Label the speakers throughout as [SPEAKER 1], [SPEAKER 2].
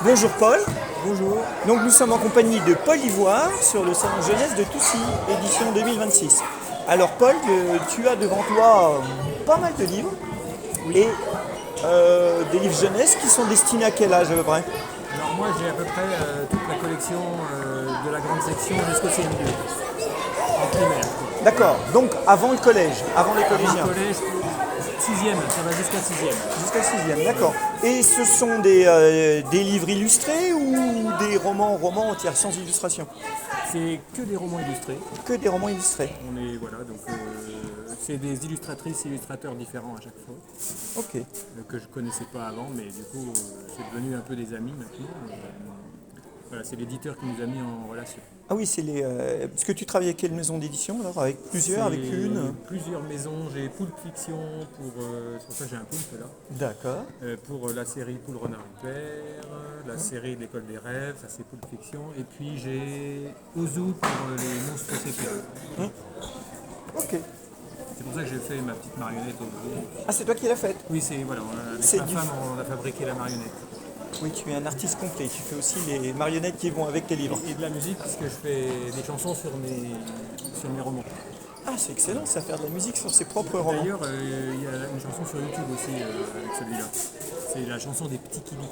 [SPEAKER 1] Bonjour Paul.
[SPEAKER 2] Bonjour.
[SPEAKER 1] Donc nous sommes en compagnie de Paul Ivoire sur le salon jeunesse de Toussy, édition 2026. Alors Paul, tu as devant toi pas mal de livres et des livres jeunesse qui sont destinés à quel âge à peu près?
[SPEAKER 2] Alors moi j'ai à peu près toute la collection de la grande section jusqu'au CM2, en primaire.
[SPEAKER 1] D'accord, donc avant le collège, avant les
[SPEAKER 2] Avant
[SPEAKER 1] collégiens.
[SPEAKER 2] le collège, 6e, ça va jusqu'à 6e.
[SPEAKER 1] Jusqu'à 6e, d'accord. Et ce sont des livres illustrés ou des romans entiers sans illustration?
[SPEAKER 2] C'est que des romans illustrés.
[SPEAKER 1] Que des romans illustrés.
[SPEAKER 2] On est voilà donc c'est des illustratrices et illustrateurs différents à chaque fois
[SPEAKER 1] Ok.
[SPEAKER 2] que je connaissais pas avant, mais du coup c'est devenu un peu des amis maintenant. Voilà, c'est l'éditeur qui nous a mis en relation.
[SPEAKER 1] Ah oui, c'est les. Parce que tu travailles avec quelle maison d'édition alors? Avec plusieurs, avec
[SPEAKER 2] C'est
[SPEAKER 1] une?
[SPEAKER 2] plusieurs maisons. J'ai Poulpe Fiction pour. C'est pour ça que j'ai un poulpe là.
[SPEAKER 1] D'accord.
[SPEAKER 2] Pour la série Poule Renard Père, la série L'école des rêves, ça c'est Poulpe Fiction. Et puis j'ai Ozu pour les monstres sépia.
[SPEAKER 1] Ok.
[SPEAKER 2] C'est pour ça que j'ai fait ma petite marionnette Ozu.
[SPEAKER 1] Ah, c'est toi qui l'as faite?
[SPEAKER 2] Oui, c'est voilà, avec
[SPEAKER 1] C'est
[SPEAKER 2] ma
[SPEAKER 1] du-
[SPEAKER 2] femme on a fabriqué la marionnette.
[SPEAKER 1] Oui, tu es un artiste complet. Tu fais aussi les marionnettes qui vont avec tes livres.
[SPEAKER 2] Et de la musique puisque je fais des chansons sur mes romans.
[SPEAKER 1] Ah, c'est excellent, ça, faire de la musique sur ses propres romans.
[SPEAKER 2] D'ailleurs, il y a une chanson sur YouTube aussi avec celui-là. C'est la chanson des petits kibis.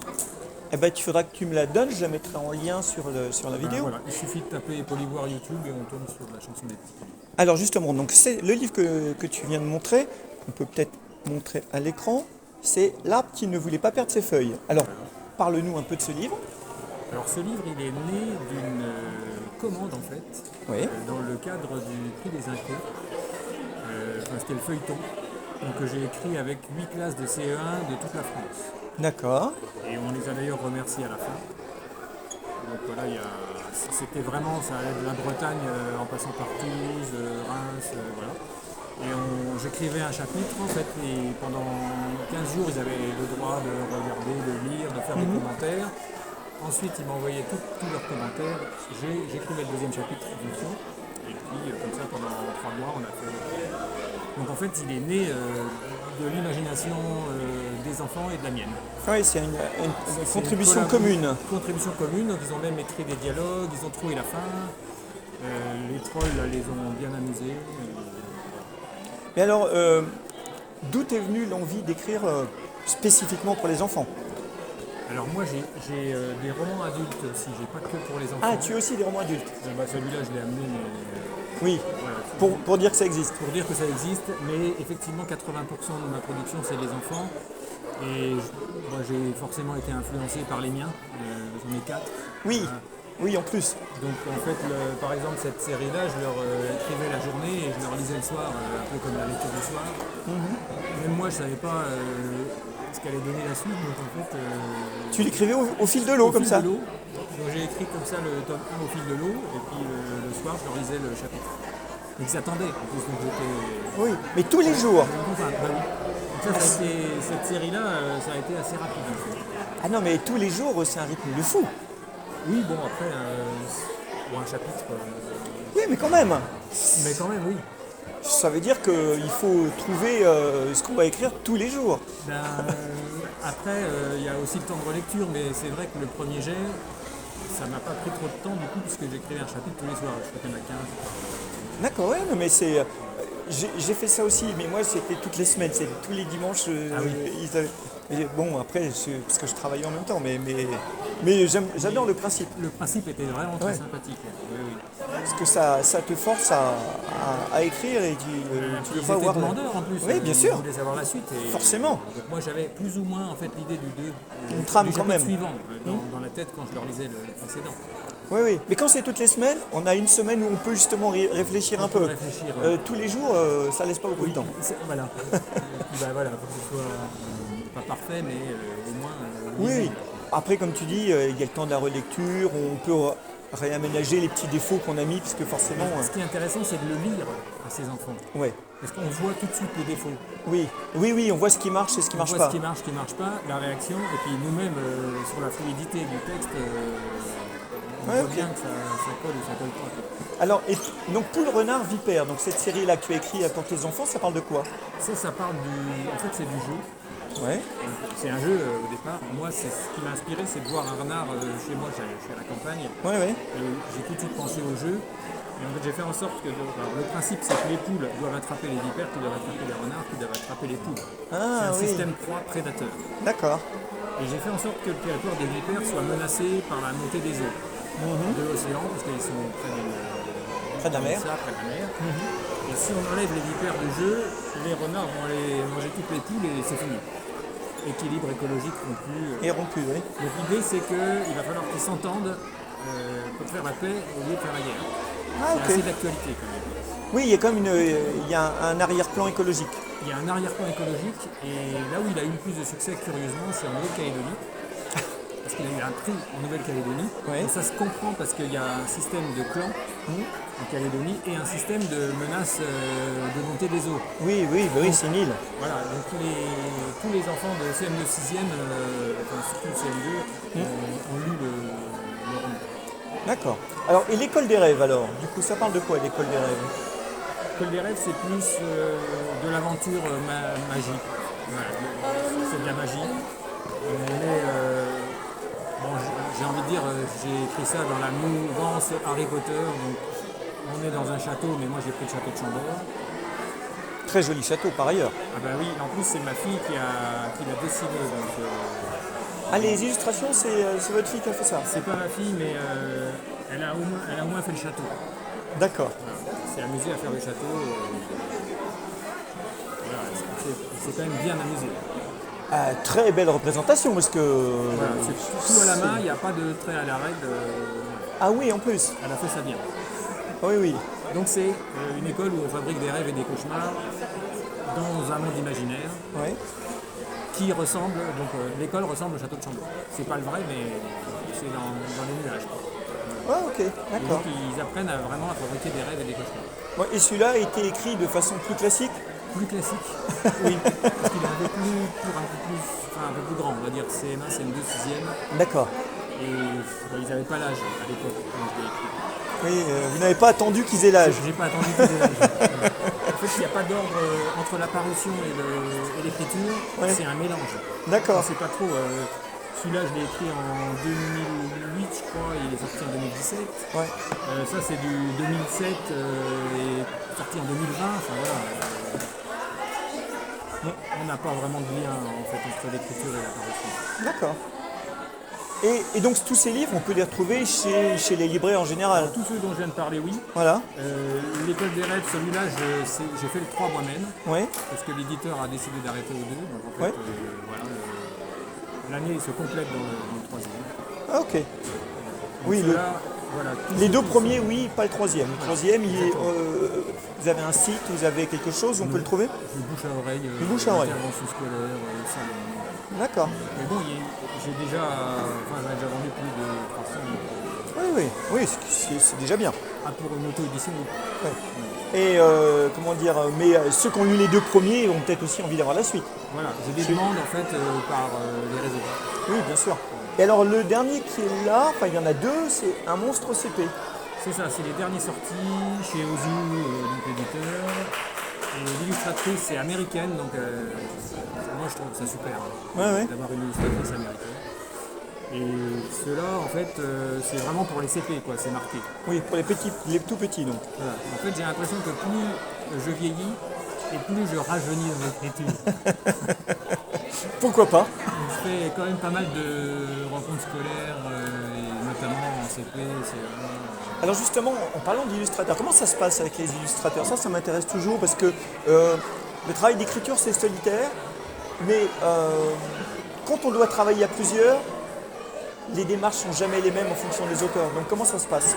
[SPEAKER 1] Eh ben, il faudra que tu me la donnes. Je la mettrai en lien sur la vidéo.
[SPEAKER 2] Voilà, il suffit de taper Paul Ivoire YouTube et on tombe sur la chanson des petits kibis.
[SPEAKER 1] Alors justement, donc c'est le livre que tu viens de montrer. On peut peut-être montrer à l'écran. C'est L'arbre qui ne voulait pas perdre ses feuilles. Alors, parle-nous un peu de ce livre.
[SPEAKER 2] Alors ce livre, il est né d'une commande en fait,
[SPEAKER 1] Oui.
[SPEAKER 2] dans le cadre du prix des Incos. C'était le feuilleton, donc que j'ai écrit avec 8 classes de CE1 de toute la France.
[SPEAKER 1] D'accord.
[SPEAKER 2] Et on les a d'ailleurs remerciés à la fin. Donc voilà, c'était vraiment, ça allait de la Bretagne en passant par Toulouse, Reims, voilà. Et j'écrivais un chapitre en fait, et pendant 15 jours, ils avaient le droit de regarder, de lire, de faire des commentaires. Ensuite, ils m'envoyaient tous leurs commentaires. J'écrivais le deuxième chapitre en fonction. Et puis, comme ça, pendant 3 mois, on a fait. Donc, en fait, il est né de l'imagination des enfants et de la mienne.
[SPEAKER 1] Oui, c'est une
[SPEAKER 2] C'est
[SPEAKER 1] contribution
[SPEAKER 2] une
[SPEAKER 1] commune.
[SPEAKER 2] Contribution commune. Donc, ils ont même écrit des dialogues, ils ont trouvé la fin. Les trolls, là, les ont bien amusés.
[SPEAKER 1] Mais alors, d'où est venue l'envie d'écrire spécifiquement pour les enfants?
[SPEAKER 2] Alors, moi, j'ai des romans adultes aussi. J'ai pas que pour les enfants.
[SPEAKER 1] Ah, tu as aussi des romans adultes?
[SPEAKER 2] Celui-là, je l'ai amené, mais.
[SPEAKER 1] Oui,
[SPEAKER 2] Voilà,
[SPEAKER 1] pour dire que ça existe.
[SPEAKER 2] pour dire que ça existe, mais effectivement 80% de ma production c'est les enfants et moi j'ai forcément été influencé par les miens, j'en ai 4.
[SPEAKER 1] Oui, oui, en plus.
[SPEAKER 2] Donc en fait par exemple cette série-là je leur écrivais la journée et je leur lisais le soir, un peu comme la lecture du soir. Même moi je savais pas ce qu'allait donner la suite, donc en fait
[SPEAKER 1] Tu l'écrivais au fil de l'eau, comme
[SPEAKER 2] fil
[SPEAKER 1] ça?
[SPEAKER 2] de l'eau. Donc j'ai écrit comme ça le tome 1 au fil de l'eau et puis le soir je leur lisais le chapitre. Donc ils attendaient en plus, donc j'étais.
[SPEAKER 1] Oui, mais tous les jours.
[SPEAKER 2] Enfin, bah oui. Donc cette série-là, ça a été assez rapide. En fait.
[SPEAKER 1] Ah non, mais tous les jours, c'est un rythme de fou.
[SPEAKER 2] Oui, bon, après, pour un chapitre,
[SPEAKER 1] Oui, mais quand même.
[SPEAKER 2] mais quand même, oui.
[SPEAKER 1] Ça veut dire qu'il faut trouver ce qu'on va écrire tous les jours.
[SPEAKER 2] Ben, après, il y a aussi le temps de relecture, mais c'est vrai que le premier jet, ça m'a pas pris trop de temps du coup, puisque j'écrivais un chapitre tous les soirs. Je crois qu'il y en a 15.
[SPEAKER 1] D'accord, ouais, non, mais c'est. J'ai fait ça aussi, mais moi c'était toutes les semaines, c'est tous les dimanches.
[SPEAKER 2] Ah oui.
[SPEAKER 1] Et bon, après, parce que je travaille en même temps, mais j'adore le principe.
[SPEAKER 2] Le principe était vraiment très
[SPEAKER 1] Ouais.
[SPEAKER 2] sympathique. Oui, oui.
[SPEAKER 1] Parce que ça te force à écrire et tu veux
[SPEAKER 2] Ils
[SPEAKER 1] pas
[SPEAKER 2] étaient
[SPEAKER 1] voir.
[SPEAKER 2] demandeurs en plus.
[SPEAKER 1] Oui, bien
[SPEAKER 2] Ils
[SPEAKER 1] sûr.
[SPEAKER 2] voulaient savoir la suite. Et,
[SPEAKER 1] Forcément.
[SPEAKER 2] donc moi j'avais plus ou moins en fait l'idée du
[SPEAKER 1] Une trame
[SPEAKER 2] du
[SPEAKER 1] quand
[SPEAKER 2] chapitre
[SPEAKER 1] même.
[SPEAKER 2] suivant dans la tête quand je leur lisais le précédent.
[SPEAKER 1] Oui, oui. Mais quand c'est toutes les semaines, on a une semaine où on peut justement réfléchir un
[SPEAKER 2] On peut
[SPEAKER 1] peu.
[SPEAKER 2] réfléchir,
[SPEAKER 1] Tous les jours, ça laisse pas beaucoup de temps.
[SPEAKER 2] Voilà. Et puis, bah, voilà, faut que ce soit pas parfait, mais au moins
[SPEAKER 1] Oui, oui.
[SPEAKER 2] lisible.
[SPEAKER 1] Après, comme tu dis, il y a le temps de la relecture, on peut réaménager les petits défauts qu'on a mis, parce que forcément.
[SPEAKER 2] Ce qui est intéressant, c'est de le lire à ses enfants.
[SPEAKER 1] Ouais.
[SPEAKER 2] Parce qu'on voit tout de suite les défauts.
[SPEAKER 1] Oui, oui, oui, on voit ce qui marche et ce qui
[SPEAKER 2] On
[SPEAKER 1] marche
[SPEAKER 2] voit
[SPEAKER 1] pas.
[SPEAKER 2] ce qui marche pas, la réaction, et puis nous-mêmes, sur la fluidité du texte, on
[SPEAKER 1] Ouais,
[SPEAKER 2] voit
[SPEAKER 1] ok.
[SPEAKER 2] bien que ça colle ou ça colle pas.
[SPEAKER 1] Alors, donc Poule, Renard, Vipère, donc cette série-là que tu as écrite pour tes enfants, ça parle de quoi?
[SPEAKER 2] Ça parle du. En fait, c'est du jeu.
[SPEAKER 1] Ouais.
[SPEAKER 2] C'est un jeu au départ. Moi, ce qui m'a inspiré, c'est de voir un renard chez moi, je suis à la campagne.
[SPEAKER 1] Ouais, ouais.
[SPEAKER 2] Et j'ai tout de suite pensé au jeu. Et en fait, j'ai fait en sorte que le principe, c'est que les poules doivent attraper les vipères, qui doivent attraper les renards, qui doivent attraper les poules. C'est
[SPEAKER 1] Ah
[SPEAKER 2] un
[SPEAKER 1] oui.
[SPEAKER 2] système proie-prédateur.
[SPEAKER 1] D'accord.
[SPEAKER 2] Et j'ai fait en sorte que le territoire des vipères soit menacé par la montée des eaux de l'océan, parce qu'ils sont
[SPEAKER 1] Près de la mer.
[SPEAKER 2] près de la mer. Et si on enlève les vipères du jeu, les renards vont aller manger toutes les poules et c'est fini. Équilibre écologique rompu.
[SPEAKER 1] Et rompu, oui.
[SPEAKER 2] Donc l'idée, c'est qu'il va falloir qu'ils s'entendent pour faire la paix au lieu de faire la guerre.
[SPEAKER 1] Ah,
[SPEAKER 2] C'est assez
[SPEAKER 1] ok.
[SPEAKER 2] d'actualité quand même.
[SPEAKER 1] Oui, il y a comme il y a un arrière-plan écologique.
[SPEAKER 2] Il y a un arrière-plan écologique et là où il a eu le plus de succès, curieusement, c'est en Nouvelle-Calédonie. Parce qu'il a eu un prix en Nouvelle-Calédonie.
[SPEAKER 1] Ouais.
[SPEAKER 2] Et ça se comprend parce qu'il y a un système de clans en Calédonie et un système de menace de montée des eaux.
[SPEAKER 1] Oui, oui, bah oui, c'est une île.
[SPEAKER 2] Voilà, donc tous les enfants de CM2 6e, enfin surtout CM2, ont lu le roman.
[SPEAKER 1] D'accord. Alors, et l'école des rêves alors? Du coup, ça parle de quoi l'école des rêves?
[SPEAKER 2] L'école des rêves, c'est plus de l'aventure magique. Voilà, c'est de la magie. On est, bon, j'ai envie de dire, j'ai écrit ça dans la mouvance Harry Potter. Donc on est dans un château, mais moi j'ai pris le château de Chambord.
[SPEAKER 1] Très joli château par ailleurs.
[SPEAKER 2] Ah bah oui, en plus c'est ma fille qui l'a dessiné. Donc,
[SPEAKER 1] Ah, les illustrations, c'est votre fille qui a fait ça?
[SPEAKER 2] c'est pas ma fille, mais elle a au moins fait le château.
[SPEAKER 1] D'accord.
[SPEAKER 2] Voilà. Elle s'est amusée à faire le château. Voilà, c'est quand même bien amusé.
[SPEAKER 1] Ah, très belle représentation parce que.
[SPEAKER 2] Voilà, c'est tout à la main, il n'y a pas de trait à la règle.
[SPEAKER 1] Ah oui, en plus.
[SPEAKER 2] Elle a fait ça bien.
[SPEAKER 1] Oui, oui.
[SPEAKER 2] Donc c'est une école où on fabrique des rêves et des cauchemars dans un monde imaginaire
[SPEAKER 1] Ouais.
[SPEAKER 2] qui ressemble, donc l'école ressemble au château de Chambord. C'est pas le vrai, mais c'est dans les nuages.
[SPEAKER 1] Ah, ok,
[SPEAKER 2] Et
[SPEAKER 1] d'accord.
[SPEAKER 2] donc ils apprennent vraiment à fabriquer des rêves et des cauchemars.
[SPEAKER 1] Bon, et celui-là a été écrit de façon plus classique?
[SPEAKER 2] Plus classique, oui, parce qu'il est un peu plus grand, on va dire CM1, CM2, 6e,
[SPEAKER 1] D'accord.
[SPEAKER 2] et ils n'avaient pas l'âge à l'époque quand je l'ai écrit.
[SPEAKER 1] Oui, vous n'avez pas attendu qu'ils aient l'âge.
[SPEAKER 2] J'ai pas attendu qu'ils aient l'âge. En fait, il n'y a pas d'ordre entre la parution et l'écriture,
[SPEAKER 1] Ouais.
[SPEAKER 2] c'est un mélange.
[SPEAKER 1] D'accord.
[SPEAKER 2] On ne sait pas trop. Celui-là, je l'ai écrit en 2008, je crois, et il est sorti en 2017.
[SPEAKER 1] Ouais.
[SPEAKER 2] Ça, c'est du 2007 et sorti en 2020. Enfin voilà. On n'a pas vraiment de lien en fait entre l'écriture et la parution.
[SPEAKER 1] D'accord. Et donc tous ces livres, on peut les retrouver chez les libraires en général.
[SPEAKER 2] Tous ceux dont je viens de parler, oui.
[SPEAKER 1] Voilà.
[SPEAKER 2] L'école des rêves, celui-là, j'ai fait le 3 moi-même,
[SPEAKER 1] Ouais.
[SPEAKER 2] parce que l'éditeur a décidé d'arrêter au 2. Donc en fait,
[SPEAKER 1] Ouais.
[SPEAKER 2] voilà, l'année se complète dans le 3e.
[SPEAKER 1] Ah, ok.
[SPEAKER 2] Donc
[SPEAKER 1] Oui,
[SPEAKER 2] ceux-là, voilà, tous
[SPEAKER 1] les
[SPEAKER 2] ceux
[SPEAKER 1] deux
[SPEAKER 2] qui
[SPEAKER 1] premiers,
[SPEAKER 2] sont-
[SPEAKER 1] oui, pas le troisième. Le troisième, vous avez un site, vous avez quelque chose, on peut le trouver?
[SPEAKER 2] Le bouche à oreille,
[SPEAKER 1] Le bouche à oreille.
[SPEAKER 2] l'intervention scolaire, ça.
[SPEAKER 1] D'accord.
[SPEAKER 2] Mais bon, j'ai déjà, j'en ai déjà vendu plus de 300.
[SPEAKER 1] Oui, oui, oui, c'est déjà bien.
[SPEAKER 2] Ah, pour une auto-édition, oui.
[SPEAKER 1] Ouais. Et comment dire, mais ceux qui ont lu les deux premiers ont peut-être aussi envie d'avoir la suite.
[SPEAKER 2] Voilà, j'ai des demandes en fait par les réseaux.
[SPEAKER 1] Oui, bien sûr. Et alors le dernier qui est là, enfin il y en a deux, c'est un monstre CP.
[SPEAKER 2] C'est ça, c'est les derniers sortis chez Ozu, donc l'éditeur. Et l'illustratrice c'est américaine, donc moi je trouve ça super
[SPEAKER 1] Ouais, ouais.
[SPEAKER 2] d'avoir une illustratrice américaine. Et ceux-là, en fait, c'est vraiment pour les CP, quoi, c'est marqué.
[SPEAKER 1] Oui, pour les petits, les tout petits donc.
[SPEAKER 2] Voilà. En fait, j'ai l'impression que plus je vieillis et plus je rajeunis dans l'écriture.
[SPEAKER 1] Pourquoi pas?
[SPEAKER 2] Je fais quand même pas mal de rencontres scolaires, et notamment en CP, c'est vraiment...
[SPEAKER 1] Alors justement, en parlant d'illustrateurs, comment ça se passe avec les illustrateurs? Ça m'intéresse toujours parce que le travail d'écriture c'est solitaire, mais quand on doit travailler à plusieurs, les démarches sont jamais les mêmes en fonction des auteurs. Donc comment ça se passe?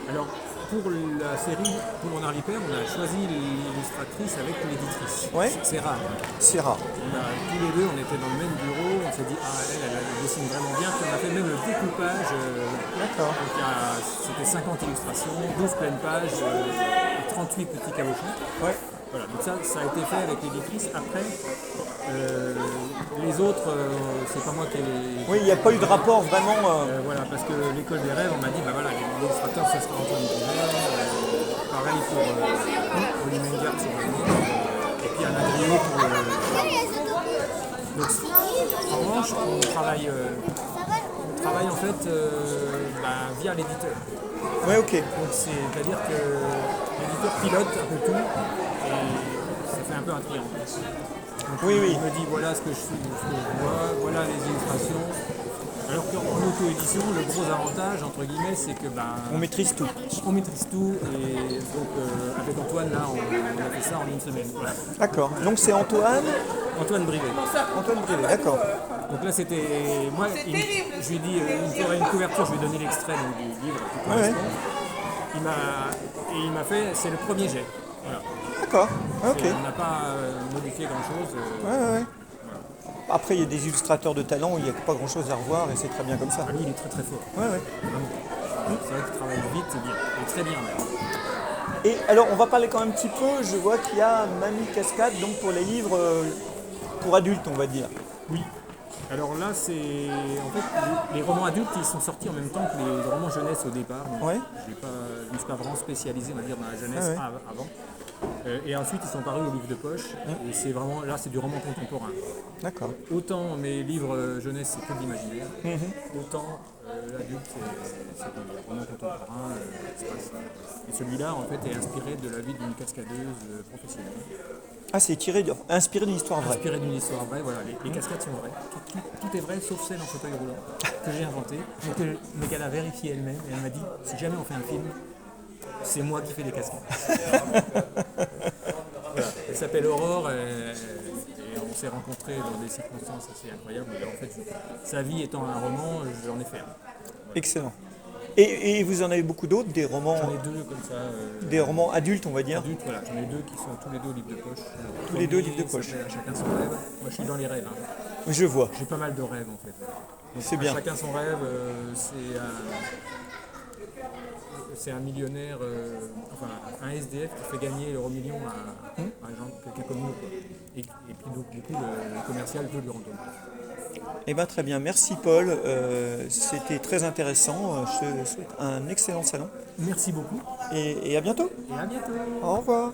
[SPEAKER 2] Alors, pour la série, pour Mon Harry Père, on a choisi l'illustratrice avec l'éditrice.
[SPEAKER 1] Ouais.
[SPEAKER 2] C'est rare.
[SPEAKER 1] C'est rare.
[SPEAKER 2] Tous les deux, on était dans le même bureau, on s'est dit, ah, elle dessine vraiment bien. Puis on a fait même le découpage.
[SPEAKER 1] D'accord.
[SPEAKER 2] Donc, c'était 50 illustrations, 12 pleines pages et 38 petits cabochons.
[SPEAKER 1] Ouais.
[SPEAKER 2] Voilà, donc ça a été fait avec l'éditrice. Après, les autres, c'est pas moi qui ai les...
[SPEAKER 1] Oui, il n'y a pas eu de rapport vraiment.
[SPEAKER 2] Voilà, parce que l'école des rêves, on m'a dit, bah voilà, l'illustrateur, ce sera Antoine Pivert. Pareil pour Oli Mengert sur le monde. Et puis Anna Griot pour le... Donc, en revanche, on travaille en fait via l'éditeur.
[SPEAKER 1] Ouais, ok.
[SPEAKER 2] Donc c'est-à-dire que l'éditeur pilote un peu tout et ça fait un peu un triangle. Donc
[SPEAKER 1] Oui, oui.
[SPEAKER 2] il me dit voilà ce que je vois, voilà les illustrations. Alors qu'en auto-édition, le gros avantage, entre guillemets, c'est que
[SPEAKER 1] On maîtrise tout.
[SPEAKER 2] on maîtrise tout et donc avec Antoine, là, on a fait ça en une semaine. Voilà.
[SPEAKER 1] D'accord. Donc c'est Antoine
[SPEAKER 2] Antoine Brivet.
[SPEAKER 1] Antoine Brivet, d'accord.
[SPEAKER 2] Donc là, c'était. Moi, je lui ai dit, il me faudrait une couverture, je lui ai donné l'extrait donc, du livre qui
[SPEAKER 1] Ouais,
[SPEAKER 2] correspond. Il m'a fait, c'est le premier jet. Voilà.
[SPEAKER 1] D'accord. Ok.
[SPEAKER 2] On n'a pas modifié grand-chose.
[SPEAKER 1] Ouais. Après, il y a des illustrateurs de talent où il n'y a pas grand-chose à revoir et c'est très bien comme ça.
[SPEAKER 2] Lui, il est très très fort.
[SPEAKER 1] Ouais.
[SPEAKER 2] Vraiment. C'est vrai qu'il travaille vite, c'est bien. Et très bien même.
[SPEAKER 1] Et alors, on va parler quand même un petit peu. Je vois qu'il y a Mamie Cascade, donc pour les livres pour adultes, on va dire.
[SPEAKER 2] Oui. Alors là, c'est. En fait, les romans adultes, ils sont sortis en même temps que les romans jeunesse au départ. Donc,
[SPEAKER 1] Ouais.
[SPEAKER 2] je ne me suis pas vraiment spécialisé, on va dire, dans la jeunesse
[SPEAKER 1] Ouais.
[SPEAKER 2] avant. Et ensuite, ils sont parus au livre de poche. Et c'est vraiment. Là, c'est du roman contemporain.
[SPEAKER 1] D'accord.
[SPEAKER 2] Autant mes livres jeunesse, c'est que de l'imaginaire. Autant l'adulte, c'est du roman contemporain. Et celui-là, en fait, est inspiré de la vie d'une cascadeuse professionnelle.
[SPEAKER 1] Ah, c'est inspiré d'une histoire vraie.
[SPEAKER 2] Inspiré d'une histoire vraie, voilà, les cascades sont vraies. Tout est vrai sauf celle en fauteuil roulant que j'ai inventée, mais qu'elle a vérifié elle-même. Et elle m'a dit si jamais on fait un film, c'est moi qui fais les cascades. Voilà. Elle s'appelle Aurore et on s'est rencontrés dans des circonstances assez incroyables. Et en fait, sa vie étant un roman, j'en ai fait un.
[SPEAKER 1] Excellent. Et vous en avez beaucoup d'autres, des romans,
[SPEAKER 2] J'en ai deux comme ça.
[SPEAKER 1] des romans adultes, on va dire.
[SPEAKER 2] Adultes, voilà. J'en ai deux qui sont tous les deux livres de poche.
[SPEAKER 1] Tous les deux livres de poche.
[SPEAKER 2] À chacun son rêve. Moi, je suis dans les rêves. Hein.
[SPEAKER 1] Je vois.
[SPEAKER 2] J'ai pas mal de rêves en fait. Donc,
[SPEAKER 1] C'est bien.
[SPEAKER 2] Chacun son rêve, c'est un millionnaire, un SDF qui fait gagner l'euro-million à quelqu'un comme nous. Quoi. Et puis donc, du coup, le commercial veut lui rendre hommage.
[SPEAKER 1] Eh bien, très bien. Merci, Paul. C'était très intéressant. Je te souhaite un excellent salon.
[SPEAKER 2] Merci beaucoup
[SPEAKER 1] Et à bientôt.
[SPEAKER 2] et à bientôt.
[SPEAKER 1] Au revoir.